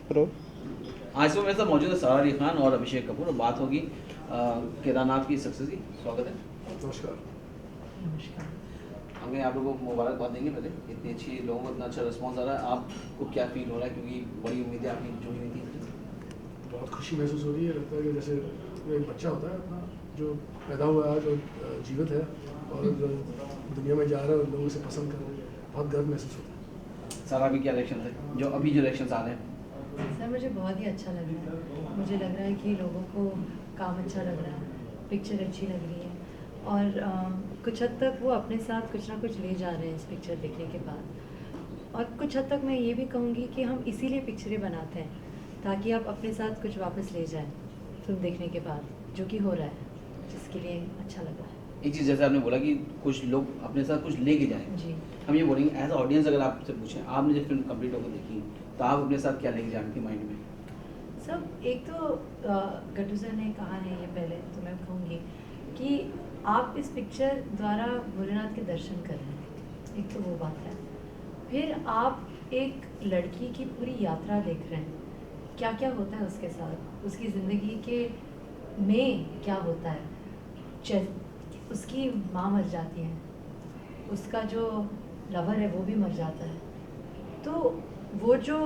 Pro. आज तो मेरे साथ मौजूद है सारा अली खान और अभिषेक कपूर और बात होगी केदारनाथ की सक्सेस की। स्वागत है। नमस्कार। नमस्कार। हमें आप लोगों को मुबारकबाद देंगे पहले, इतनी अच्छी लोगों को इतना अच्छा रिस्पॉन्स आ रहा है। आपको क्या फील हो रहा है, क्योंकि बड़ी उम्मीदें आपकी जुड़ी हुई थी। बहुत खुशी महसूस हो रही है, लगता है कि जैसे एक बच्चा होता है अपना जो पैदा हुआ है, जो जीवित है और जो दुनिया में जा रहा है और लोगों से पसंद कर रहा है, बहुत गर्व महसूस होता है। सारा भी क्या रिएक्शन है, जो अभी जो रिएक्शन आ रहे हैं? सर मुझे बहुत ही अच्छा लग रहा है। मुझे लग रहा है कि लोगों को काम अच्छा लग रहा है, पिक्चर अच्छी लग रही है और कुछ हद तक वो अपने साथ कुछ ना कुछ ले जा रहे हैं इस पिक्चर देखने के बाद। और कुछ हद तक मैं ये भी कहूँगी कि हम इसीलिए पिक्चरें बनाते हैं ताकि आप अपने साथ कुछ वापस ले जाएं फिल्म देखने के बाद, जो कि हो रहा है, जिसके लिए अच्छा लग रहा है। एक चीज़ जैसे आपने बोला कि कुछ लोग अपने साथ कुछ लेके जाएं, जी हम ये बोलेंगे एज ऑडियंस, अगर आपसे पूछें आपने जब फिल्म कंप्लीट होकर देखी तो आप अपने साथ क्या लेके जाएंगे माइंड में? सब एक तो गट्टू सर ने कहा है ये पहले, तो मैं कहूँगी कि आप इस पिक्चर द्वारा भोलेनाथ के दर्शन कर रहे हैं, एक तो वो बात है। फिर आप एक लड़की की पूरी यात्रा देख रहे हैं, क्या क्या होता है उसके साथ, उसकी ज़िंदगी के में क्या होता है। उसकी माँ मर जाती है, उसका जो लवर है वो भी मर जाता है, तो वो जो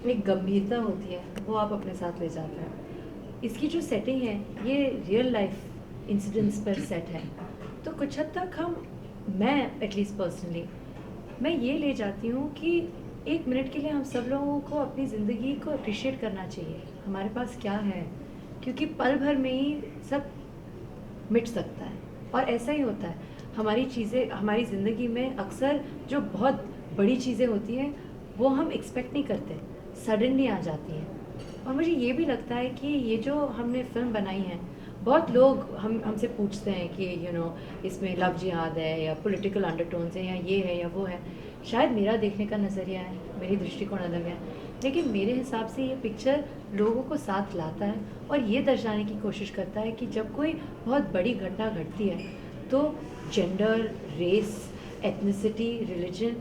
एक गंभीरता होती है वो आप अपने साथ ले जाते हैं। इसकी जो सेटिंग है ये रियल लाइफ इंसिडेंट्स पर सेट है, तो कुछ हद तक मैं एटलीस्ट पर्सनली मैं ये ले जाती हूँ कि एक मिनट के लिए हम सब लोगों को अपनी ज़िंदगी को अप्रिशिएट करना चाहिए, हमारे पास क्या है, क्योंकि पल भर में ही सब मिट सकता है। और ऐसा ही होता है, हमारी चीज़ें हमारी ज़िंदगी में अक्सर जो बहुत बड़ी चीज़ें होती हैं वो हम एक्सपेक्ट नहीं करते, सडनली आ जाती हैं। और मुझे ये भी लगता है कि ये जो हमने फिल्म बनाई है, बहुत लोग हमसे पूछते हैं कि इसमें लव जिहाद है या पॉलिटिकल अंडरटोन्स है या ये है या वो है। शायद मेरा देखने का नज़रिया है, मेरी दृष्टिकोण अलग है, लेकिन मेरे हिसाब से ये पिक्चर लोगों को साथ लाता है और ये दर्शाने की कोशिश करता है कि जब कोई बहुत बड़ी घटना घटती है तो जेंडर, रेस, एथनिसिटी, रिलीजन,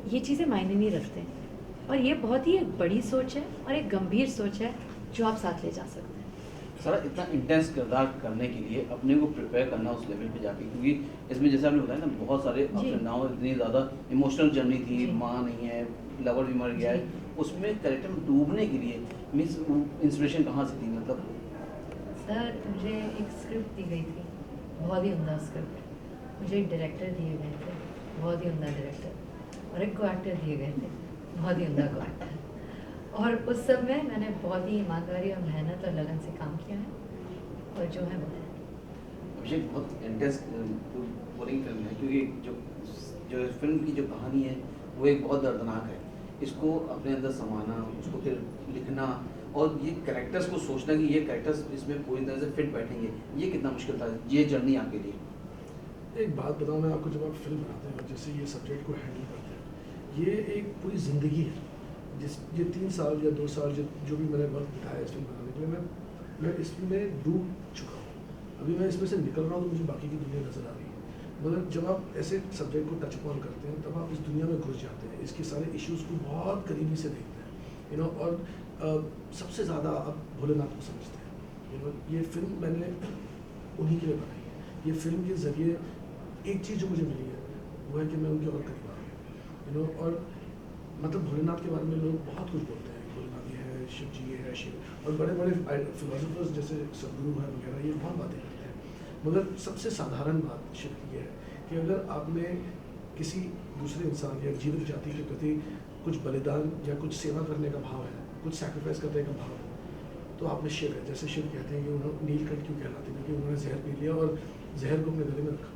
ये चीज़ें मायने नहीं रखते। और ये बहुत ही एक बड़ी सोच है और एक गंभीर सोच है जो आप साथ ले जा सकते हैं। सारा इतना इंटेंस किरदार करने के लिए अपने को प्रिपेयर करना उस लेवल पे जाके, क्योंकि इसमें जैसे आपने बताया ना बहुत सारे अप्स एंड डाउन, इतनी ज़्यादा इमोशनल जर्नी थी, जी। माँ नहीं है, लवर भी मर गया है, जी। उसमें कैरेक्टर में डूबने के लिए मीन्स इंस्पिरेशन कहाँ से थी? मतलब सर मुझे एक स्क्रिप्ट दी गई थी, बहुत ही उम्दा स्क्रिप्ट। मुझे एक डायरेक्टर दिए गए थे, बहुत ही उम्दा डायरेक्टर, और एक को एक्टर दिए गए थे, बहुत ही उम्दा को एक्टर। और उस सब में मैंने बहुत ही ईमानदारी और मेहनत और लगन से काम किया है और जो है वो है। अभिषेक बहुत इंटेंस बोरिंग फिल्म है, क्योंकि जो जो फिल्म की जो कहानी है वो एक बहुत दर्दनाक है। इसको अपने अंदर समाना, उसको फिर लिखना और ये कैरेक्टर्स को सोचना कि ये कैरेक्टर्स इसमें पूरी तरह से फिट बैठेंगे, ये कितना मुश्किल था, ये जर्नी आपके लिए? एक बात बताऊँ मैं आपको, जब आप फिल्म बनाते हैं और जैसे ये सब्जेक्ट को हैंडल करते हैं, ये एक पूरी ज़िंदगी है। ये 3 साल या 2 साल जो भी मैंने वक्त बिताया इस फिल्म बनाने के लिए, मैं इसमें डूब चुका हूँ। अभी मैं इसमें से निकल रहा हूँ तो मुझे बाकी की दुनिया नज़र आ रही है। मगर जब आप ऐसे सब्जेक्ट को टच अपॉन करते हैं तब आप इस दुनिया में घुस जाते हैं, इसके सारे इश्यूज़ को बहुत करीबी से देखते हैं, और सबसे ज़्यादा आप भोलेनाथ को समझते हैं। ये फिल्म मैंने उन्हीं के लिए बनाई है। ये फिल्म के ज़रिए एक चीज़ जो मुझे मिली है वो है कि मैं उनके और करीब आ गया, और मतलब भोलेनाथ के बारे में लोग बहुत कुछ बोलते हैं, भोलेनाथ ये है, शिव जी ये है, शिव, और बड़े बड़े फिलोसफर्स जैसे सदगुरु हैं वगैरह, ये बहुत बातें करते हैं। मगर सबसे साधारण बात शिव की ये है कि अगर आपने किसी दूसरे इंसान या जीवित जाति के प्रति कुछ बलिदान या कुछ सेवा करने का भाव है, कुछ सैक्रिफाइस करने का भाव है, तो आप में शिव है। जैसे शिव कहते हैं कि उन्होंने नीलकंठ क्यों कहलाते हैं, क्योंकि उन्होंने जहर पी लिया और जहर को अपने गले में रखा,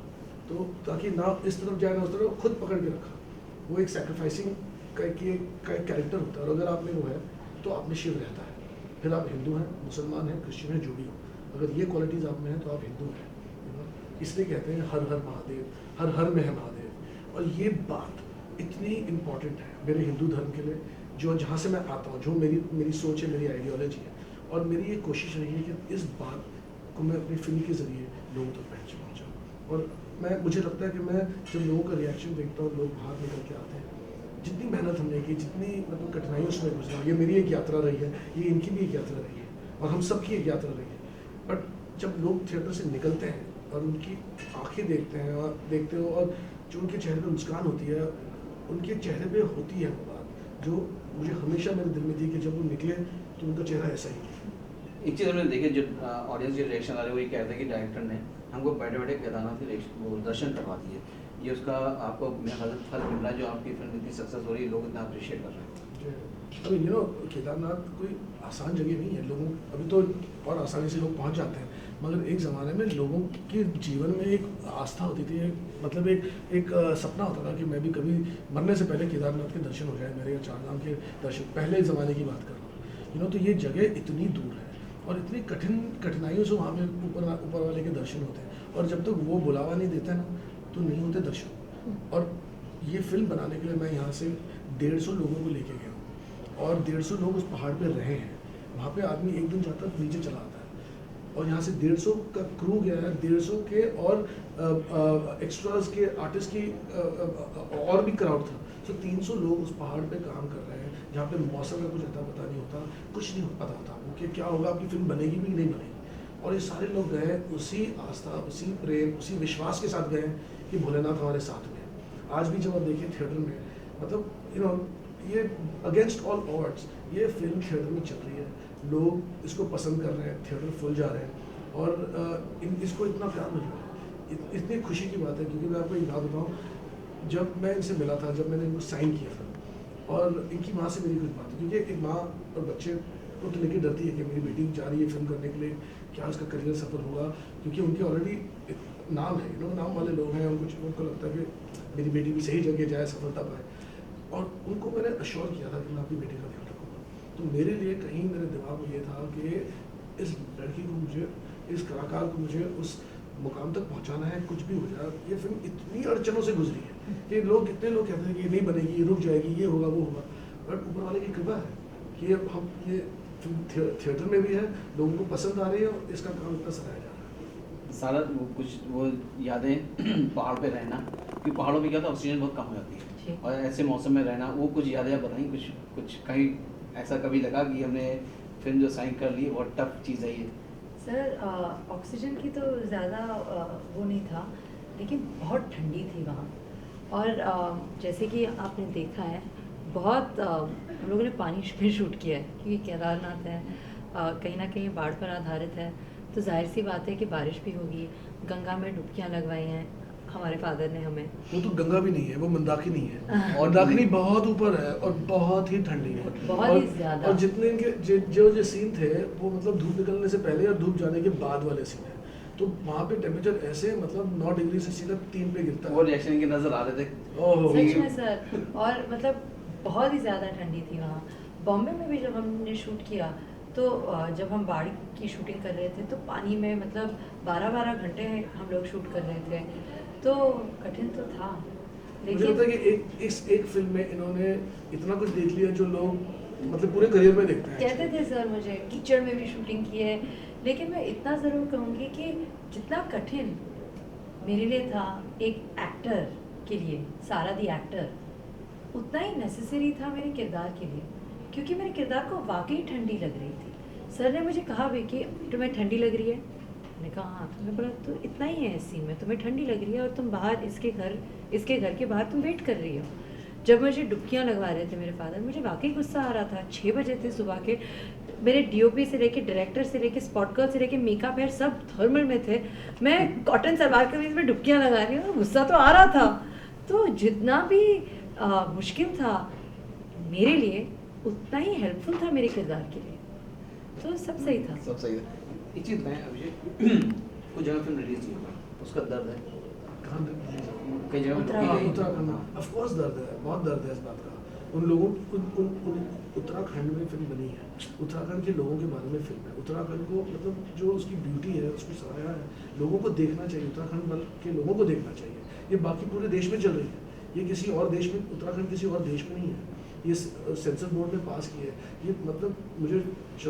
तो ताकि ना इस तरफ जाए ना उस तरफ, खुद पकड़ के रखा। वो एक सैक्रिफाइसिंग का एक कैरेक्टर होता है, और अगर आप में वो है तो आप में शिव रहता है। फिर आप हिंदू हैं, मुसलमान हैं, क्रिश्चियन हैं, जो भी हो, अगर ये क्वालिटीज़ आप में हैं तो आप हिंदू हैं। इसलिए कहते हैं हर हर महादेव, हर हर में है महादेव। और ये बात इतनी इम्पॉर्टेंट है मेरे हिंदू धर्म के लिए, जो जहाँ से मैं आता हूँ, जो मेरी सोच है, मेरी आइडियोलॉजी है, और मेरी ये कोशिश रही है कि इस बात को मैं अपनी फिल्म के ज़रिए लोगों तक पहुँचाऊँ। और मुझे लगता है कि मैं जब लोगों का रिएक्शन देखता हूँ, लोग बाहर निकल के आते हैं, जितनी मेहनत हमने की, जितनी मतलब कठिनाइयों से मैं गुजरा, ये मेरी एक यात्रा रही है, ये इनकी भी एक यात्रा रही है और हम सबकी एक यात्रा रही है। बट जब लोग थिएटर से निकलते हैं और उनकी आंखें देखते हो और जो उनके चेहरे पे मुस्कान होती है, उनके चेहरे पे होती है वो बात जो मुझे हमेशा मेरे दिल में थी कि जब वो निकले तो उनका चेहरा ऐसा ही है। एक चीज़ हमने देखी, जो ऑडियंस के रिएक्शन आ रहे हैं वो ये कहते हैं कि डायरेक्टर ने हमको बैठे बैठे केदारनाथ के वो दर्शन करवा दिए। ये उसका आपको मेरा ख्याल से फल मिल रहा है, जो आपकी फिल्म इतनी सक्सेस हो रही है, लोग इतना अप्रिशिएट कर रहे हैं। अभी केदारनाथ कोई आसान जगह नहीं है। लोगों अभी तो और आसानी से लोग पहुंच जाते हैं, मगर एक ज़माने में लोगों के जीवन में एक आस्था होती थी, मतलब एक सपना होता था कि मैं भी कभी मरने से पहले केदारनाथ के दर्शन हो जाए मेरे, या चारधाम के दर्शन, पहले ज़माने की बात कर रहा हूँ। तो ये जगह इतनी दूर है और इतनी कठिनाइयों से वहाँ पे ऊपर वाले के दर्शन होते हैं, और जब तक वो बुलावा नहीं देते ना तो नहीं होते दर्शन। और ये फिल्म बनाने के लिए मैं यहाँ से 150 लोगों को लेके गया हूँ और 150 लोग उस पहाड़ पे रहे हैं। वहाँ पे आदमी एक दिन जाता है, नीचे चला आता है, और यहाँ से 150 का क्रू गया है, 150 के और एक्स्ट्रास के आर्टिस्ट की और भी क्राउड था। तो 300 लोग उस पहाड़ पे काम कर रहे हैं, जहाँ पे मौसम का कुछ अता पता नहीं होता, कुछ नहीं पता होता कि क्या होगा, आपकी फिल्म बनेगी भी नहीं बनेगी। और ये सारे लोग गए उसी आस्था, उसी प्रेम, उसी विश्वास के साथ गए कि भोलेनाथ हमारे साथ में है। आज भी जब आप देखिए थिएटर में, मतलब ये अगेंस्ट ऑल ऑड्स ये फिल्म थिएटर में चल रही है, लोग इसको पसंद कर रहे हैं, थिएटर फुल जा रहे हैं और इसको इतना प्यार मिल रहा है। इतनी खुशी की बात है, क्योंकि मैं आपको एक बात बताऊँ, जब मैं इनसे मिला था, जब मैंने इनको साइन किया था और इनकी माँ से मेरी कुछ बात है, क्योंकि एक माँ और बच्चे को तो लेके डरती है कि मेरी बेटी जा रही है फिल्म करने के लिए, क्या उसका करियर सफल होगा, क्योंकि उनके ऑलरेडी नाम है, नाम वाले लोग हैं, उनको लगता है कि मेरी बेटी भी सही जगह जाए, सफलता पाए। और उनको मैंने अश्योर किया था कि मैं अपनी बेटी का ध्यान रखूँगा। तो मेरे लिए कहीं मेरे दिमाग में ये था कि इस लड़की को मुझे, इस कलाकार को मुझे उस मुकाम तक पहुंचाना है, कुछ भी हो जाए। ये फिल्म इतनी अड़चनों से गुजरी है कि कितने लोग कहते हैं कि ये नहीं बनेगी, ये रुक जाएगी, ये होगा, वो होगा, बट ऊपर वाले की कृपा है कि अब हम ये थिएटर में भी है, लोगों को पसंद आ रही है और इसका काम इतना सराहा जा रहा है। सारा वो यादें पहाड़ पे रहना, क्योंकि पहाड़ों पे क्या था, ऑक्सीजन बहुत कम हो जाती है, और ऐसे मौसम में रहना, वो कुछ यादें आप बताएं, कुछ कहीं ऐसा कभी लगा कि हमने फिल्म जो साइन कर ली बहुत टफ चीज़ है ये? सर ऑक्सीजन की तो ज़्यादा वो नहीं था, लेकिन बहुत ठंडी थी वहाँ। और जैसे कि आपने देखा है, बहुत हम लोगों ने पानी में शूट किया है, क्योंकि केदारनाथ है, कहीं ना कहीं बाढ़ पर आधारित है, तो जाहिर सी बात है कि बारिश भी होगी। गंगा में डुबकियाँ लगवाई हैं हमारे फादर ने हमें। वो तो गंगा भी नहीं है, वो मंदाकिनी है, और मंदाकिनी बहुत ऊपर है और बहुत ही ठंडी है, बहुत ही ज़्यादा। और जितने इनके जो सीन थे वो मतलब धूप निकलने से पहले और धूप जाने के बाद वाले सीन है, तो वहाँ पे टेम्परेचर ऐसे मतलब 9 डिग्री से सीधा 3 पे गिरता है। वो रिएक्शन के नजर आ रहे थे। सच में सर, और मतलब बहुत ही ज़्यादा ठंडी थी वहाँ। बॉम्बे में भी जब हमने शूट किया, तो जब हम बाढ़ की शूटिंग कर रहे थे, तो पानी में मतलब 12-12 घंटे हम लोग शूट कर रहे थे, तो कठिन तो था। मुझे लगता है कि एक फिल्म में इन्होंने इतना कुछ देख लिया जो लोग मतलब पूरे करियर में देखते हैं। कहते थे सर मुझे, कीचड़ में भी शूटिंग की है, लेकिन मैं इतना ज़रूर कहूँगी कि जितना कठिन मेरे लिए था एक एक्टर के लिए, सारा दी एक्टर, उतना ही नेसेसरी था मेरे किरदार के लिए, क्योंकि मेरे किरदार को वाकई ठंडी लग रही थी। सर ने मुझे कहा भी कि तुम्हें ठंडी लग रही है, मैंने कहा हाँ। तो मैं बोला तो इतना ही है इस सीन में, तुम्हें ठंडी लग रही है और तुम बाहर इसके घर के बाहर तुम वेट कर रही हो। जब मुझे डुबकियाँ लगवा रहे थे मेरे फादर, मुझे वाकई गुस्सा आ रहा था। 6 बजे थे सुबह के, मेरे डीओपी से लेके, डायरेक्टर से लेके, स्पॉट गर्ल से लेके, मेकअप हेयर सब थर्मल में थे, मैं कॉटन सलवार कमीज में डुबकियाँ लगा रही हूँ, गुस्सा तो आ रहा था। तो जितना भी मुश्किल था मेरे लिए, उतना ही हेल्पफुल था मेरे किरदार के लिए, तो सब सही था। सब सही था। एक चीज़ मैं अभिषेक, कुछ जगह फिल्म रिलीज नहीं हुआ, उसका दर्द है कई जगह उत्तराखंड ऑफ कोर्स दर्द है, बहुत दर्द है इस बात का। उन लोगों उत्तराखंड में फिल्म बनी है, उत्तराखंड के लोगों के बारे में फिल्म है। उत्तराखंड को मतलब जो उसकी ब्यूटी है उसको सराहा है, लोगों को देखना चाहिए, उत्तराखंड के लोगों को देखना चाहिए। ये बाकी पूरे देश में चल रही है, ये किसी और देश में, उत्तराखंड किसी और देश में नहीं है, ये सेंसर बोर्ड ने पास की है। ये मतलब मुझे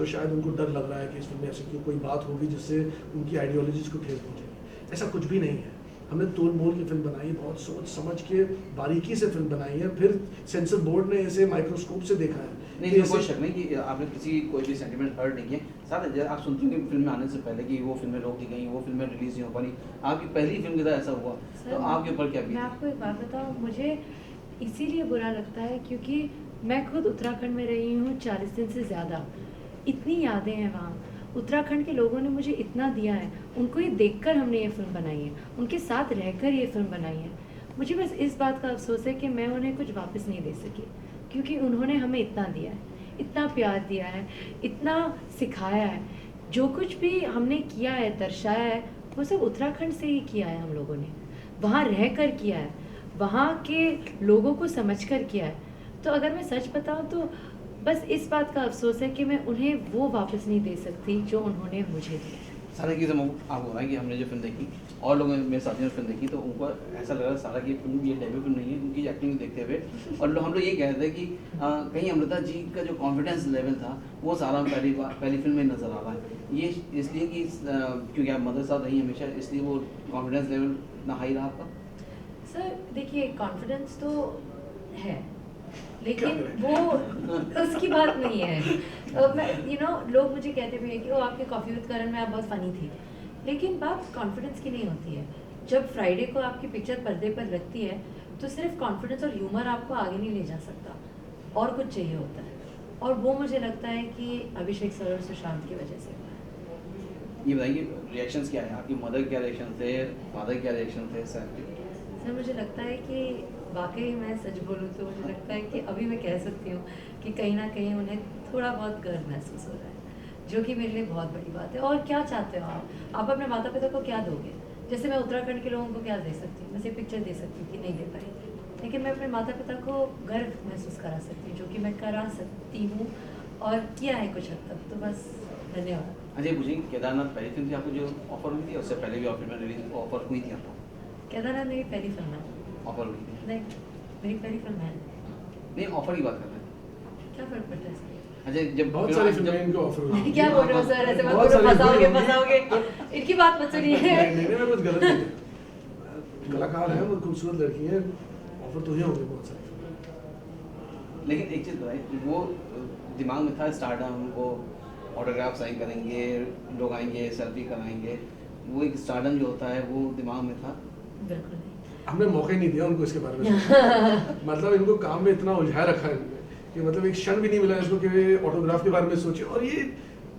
शायद उनको डर लग रहा है कि इस फिल्म में ऐसी कोई बात होगी जिससे उनकी आइडियोलॉजीज को ठेस पहुँचेगी, ऐसा कुछ भी नहीं है। हमने तोड़ मोड़ की फिल्म बनाई है, बहुत सोच समझ के बारीकी से फिल्म बनाई है, फिर सेंसर बोर्ड ने इसे माइक्रोस्कोप से देखा है। नहीं, इसमें कोई शक नहीं कि आपने किसी कोई भी सेंटिमेंट हर्ट नहीं किया। साथ ही आप सुनते होंगे फिल्म में आने से पहले कि वो फिल्में रोक दी गई, वो फिल्में रिलीज नहीं हो पाई, आपकी पहली फिल्म के साथ ऐसा हुआ, तो आपके ऊपर क्या मैं बीती? आपको एक बात बताऊँ, मुझे इसीलिए बुरा लगता है क्योंकि मैं खुद उत्तराखंड में रही हूँ 40 दिन से ज़्यादा। इतनी यादें हैं वहाँ, उत्तराखंड के लोगों ने मुझे इतना दिया है, उनको ये देखकर हमने ये फिल्म बनाई है, उनके साथ रहकर ये फिल्म बनाई है। मुझे बस इस बात का अफसोस है कि मैं उन्हें कुछ वापस नहीं दे सकी, क्योंकि उन्होंने हमें इतना दिया है, इतना प्यार दिया है, इतना सिखाया है। जो कुछ भी हमने किया है, दर्शाया है, वो सब उत्तराखंड से ही किया है हम लोगों ने, वहाँ रह कर किया है, वहाँ के लोगों को समझ कर किया है। तो अगर मैं सच बताऊँ तो बस इस बात का अफसोस है कि मैं उन्हें वो वापस नहीं दे सकती जो उन्होंने मुझे दिया। सारा की आप हो रहा है कि हमने जो फिल्म देखी और लोगों ने मेरे साथियों ने फिल्म देखी तो उनको ऐसा लगा सारा की फिल्म ये डेब्यू फिल्म नहीं है, उनकी एक्टिंग देखते हुए और हम लोग ये कह रहे थे कि कहीं अमृता जी का जो कॉन्फिडेंस लेवल था वो सारा पहली फिल्म में नज़र आ रहा है। ये इसलिए कि क्योंकि आप मदर साथ रही हमेशा, इसलिए वो कॉन्फिडेंस लेवल इतना हाई रहा आपका? सर देखिए, कॉन्फिडेंस तो है, लेकिन वो उसकी बात नहीं है। मैं लोग मुझे कहते भी हैं कि वो आपके कॉफ़ी विद करण में आप बहुत फ़नी थी, लेकिन बात कॉन्फिडेंस की नहीं होती है। जब फ्राइडे को आपकी पिक्चर पर्दे पर लगती है तो सिर्फ कॉन्फिडेंस और ह्यूमर आपको आगे नहीं ले जा सकता, और कुछ चाहिए होता है, और वो मुझे लगता है कि अभिषेक सर और सुशांत की वजह से। ये बताइए रिएक्शंस क्या है आपकी? मदर क्या रिएक्शन थे, फादर क्या रिएक्शन थे सर के? सर मुझे लगता है कि वाकई मैं सच बोलूँ तो मुझे लगता है कि अभी मैं कह सकती हूँ कि कहीं ना कहीं उन्हें थोड़ा बहुत गर्व महसूस हो रहा है, जो कि मेरे लिए बहुत बड़ी बात है। और क्या चाहते हो आप अपने माता पिता को क्या दोगे? जैसे मैं उत्तराखंड के लोगों को क्या दे सकती हूँ, मैं सिर्फ पिक्चर दे सकती हूँ कि नहीं दे पाई, लेकिन मैं अपने माता पिता को गर्व महसूस करा सकती हूँ, जो कि मैं करा सकती हूँ और किया है कुछ हद तक। तो बस धन्यवाद। अच्छा पूछिए, केदारनाथ पहली फिल्म थी आपको जो ऑफर हुई थी, उससे पहले भी ऑफर में रिलीज ऑफर हुई थी आपको? केदारनाथ मेरी पहली फिल्म है। ऑफर हुई थी? नहीं, मेरी पहली फिल्म है। नहीं, ऑफर की बात कर रहे हैं। क्या फर्क पड़ता है इसमें? अच्छा जब बहुत सारी फिल्में इनको ऑफर हुई हैं। क्या बोल रहे हो सर, ऐसे मत बहुत बोलो, सारी फंसाओगे। इनकी बात मत सुनिए। नहीं, मैं कुछ गलत नहीं कह। कलाकार हैं, वो खूबसूरत लड़की हैं, ऑफर तो ही होंगे बहुत सारे। लेकिन एक चीज़ बताइए, वो दिमाग में था स्टारडम, वो ऑटोग्राफ साइन करेंगे, लोग आएंगे सेल्फी कराएंगे, वो एक स्टारडम जो होता है वो दिमाग में था? बिल्कुल नहीं। हमने मौका ही नहीं दिया उनको इसके बारे में सोचने। मतलब इनको काम में इतना उलझाए रखा है इनने कि मतलब एक क्षण भी नहीं मिला इसको कि वे ऑटोग्राफ के बारे में सोचे। और ये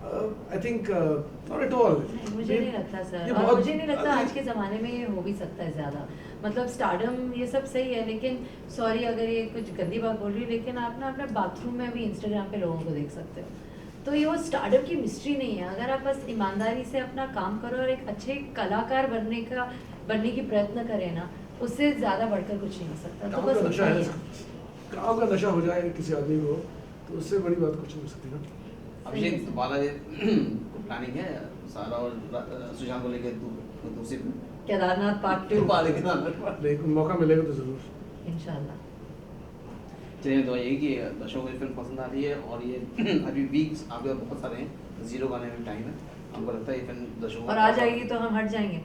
I think not at all. मुझे नहीं लगता सर, और मुझे नहीं लगता आज के ज़माने में ये हो भी सकता है ज़्यादा। मतलब स्टारडम ये सब सही है, लेकिन सॉरी अगर ये कुछ गंदी बात बोल रही, लेकिन आप ना अपने बाथरूम में भी इंस्टाग्राम पे लोगों को देख सकते हो, तो ये वो स्टारडम की मिस्ट्री नहीं है। अगर आप बस ईमानदारी से अपना काम करो और एक अच्छे कलाकार बनने की प्रयत्न करें ना, उससे ज़्यादा बढ़कर कुछ नहीं हो सकता। तो बस नशा उतना ही है, है। काम का नशा हो जाए किसी आदमी को तो उससे बड़ी बात कुछ नहीं हो सकती ना। अभिषेक दोबारा प्लानिंग है सारा और सुशांत को लेके दूसरी केदारनाथ पार्ट 2 लेकिन मौका मिलेगा तो जरूर इंशाल्लाह। चलिए तो यही कि दर्शकों को ये फिल्म पसंद आ रही है और ये अभी वीक्स आपके बहुत सारे हैं, 0 का आने में टाइम है, हमको लगता है ये फिल्म दर्शकों और आ जाएगी तो हम हट जाएंगे।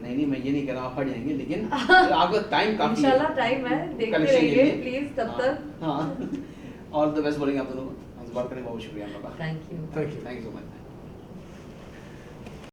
नहीं मैं ये नहीं कह रहा आप हट जाएंगे, लेकिन आपका टाइम काफी है, इंशाल्लाह टाइम है, देखते collection के रहिए लिए। प्लीज तब तक। हाँ ऑल द बेस्ट बोलेंगे आप दोनों को, हमसे बात करने का बहुत शुक्रिया आपका। Thank you. Thank you. Thank you so much.